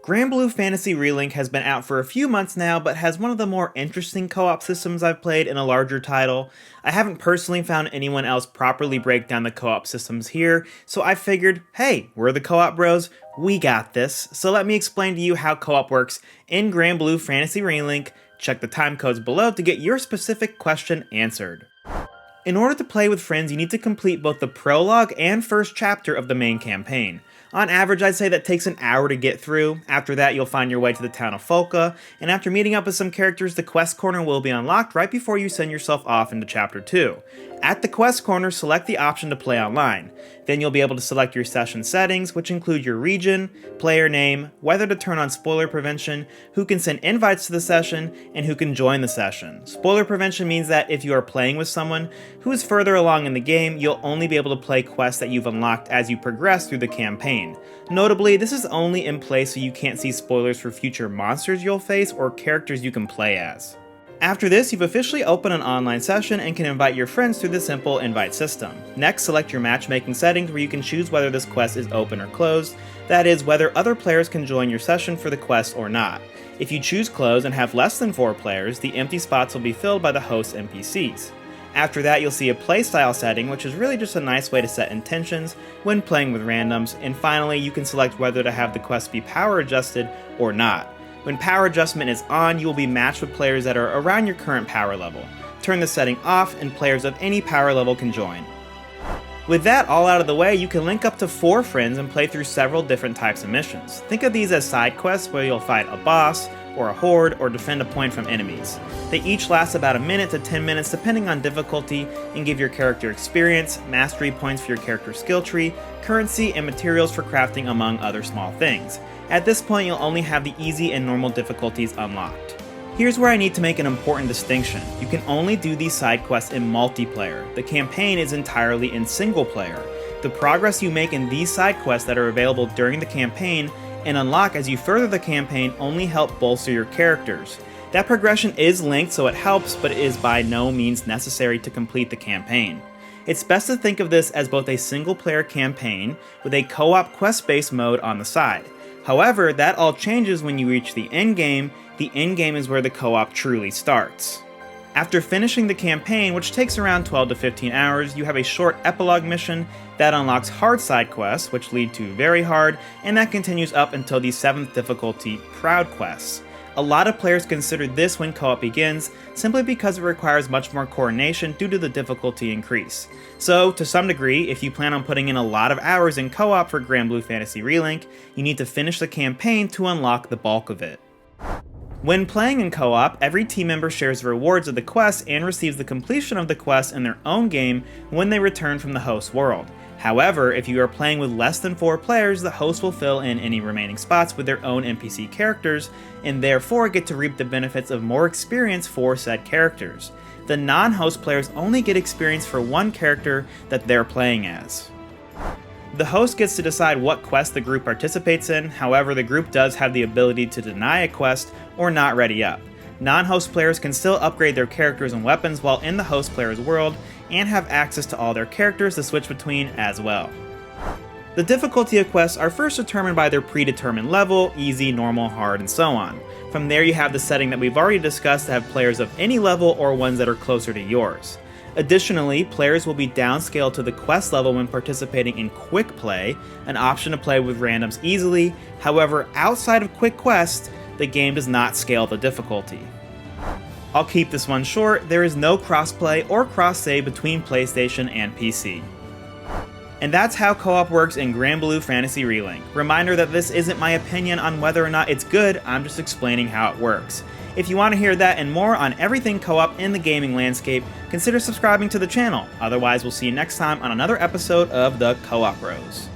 Granblue Fantasy Relink has been out for a few months now, but has one of the more interesting co-op systems I've played in a larger title. I haven't personally found anyone else properly break down the co-op systems here, so I figured, hey, we're the co-op bros, we got this. So let me explain to you how co-op works in Granblue Fantasy Relink. Check the time codes below to get your specific question answered. In order to play with friends, you need to complete both the prologue and first chapter of the main campaign. On average, I'd say that takes an hour to get through. After that, you'll find your way to the town of Folka, and after meeting up with some characters, the quest corner will be unlocked right before you send yourself off into chapter 2. At the quest corner, select the option to play online. Then you'll be able to select your session settings, which include your region, player name, whether to turn on spoiler prevention, who can send invites to the session, and who can join the session. Spoiler prevention means that if you are playing with someone who is further along in the game, you'll only be able to play quests that you've unlocked as you progress through the campaign. Notably, this is only in place so you can't see spoilers for future monsters you'll face or characters you can play as. After this, you've officially opened an online session and can invite your friends through the simple invite system. Next, select your matchmaking settings where you can choose whether this quest is open or closed, that is, whether other players can join your session for the quest or not. If you choose closed and have less than 4 players, the empty spots will be filled by the host NPCs. After that, you'll see a playstyle setting, which is really just a nice way to set intentions when playing with randoms, and finally, you can select whether to have the quest be power adjusted or not. When power adjustment is on, you will be matched with players that are around your current power level. Turn the setting off, and players of any power level can join. With that all out of the way, you can link up to 4 friends and play through several different types of missions. Think of these as side quests where you'll fight a boss, or a horde, or defend a point from enemies. They each last about a minute to 10 minutes depending on difficulty, and give your character experience, mastery points for your character skill tree, currency, and materials for crafting among other small things. At this point, you'll only have the easy and normal difficulties unlocked. Here's where I need to make an important distinction. You can only do these side quests in multiplayer. The campaign is entirely in single player. The progress you make in these side quests that are available during the campaign and unlock as you further the campaign only help bolster your characters. That progression is linked, so it helps, but it is by no means necessary to complete the campaign. It's best to think of this as both a single player campaign with a co-op quest-based mode on the side. However, that all changes when you reach the end game. The end game is where the co-op truly starts. After finishing the campaign, which takes around 12 to 15 hours, you have a short epilogue mission that unlocks hard side quests, which lead to very hard, and that continues up until the 7th difficulty, Proud quests. A lot of players consider this when co-op begins, simply because it requires much more coordination due to the difficulty increase. So, to some degree, if you plan on putting in a lot of hours in co-op for Granblue Fantasy Relink, you need to finish the campaign to unlock the bulk of it. When playing in co-op, every team member shares the rewards of the quest and receives the completion of the quest in their own game when they return from the host world. However, if you are playing with less than 4 players, the host will fill in any remaining spots with their own NPC characters, and therefore get to reap the benefits of more experience for said characters. The non-host players only get experience for one character that they're playing as. The host gets to decide what quest the group participates in, however the group does have the ability to deny a quest or not ready up. Non-host players can still upgrade their characters and weapons while in the host player's world, and have access to all their characters to switch between as well. The difficulty of quests are first determined by their predetermined level, easy, normal, hard, and so on. From there you have the setting that we've already discussed to have players of any level or ones that are closer to yours. Additionally, players will be downscaled to the quest level when participating in quick play, an option to play with randoms easily. However, outside of quick quest, the game does not scale the difficulty. I'll keep this one short. There is no crossplay or cross-save between PlayStation and PC. And that's how co-op works in Granblue Fantasy Relink. Reminder that this isn't my opinion on whether or not it's good, I'm just explaining how it works. If you want to hear that and more on everything co-op in the gaming landscape, consider subscribing to the channel. Otherwise, we'll see you next time on another episode of the Co-op Bros.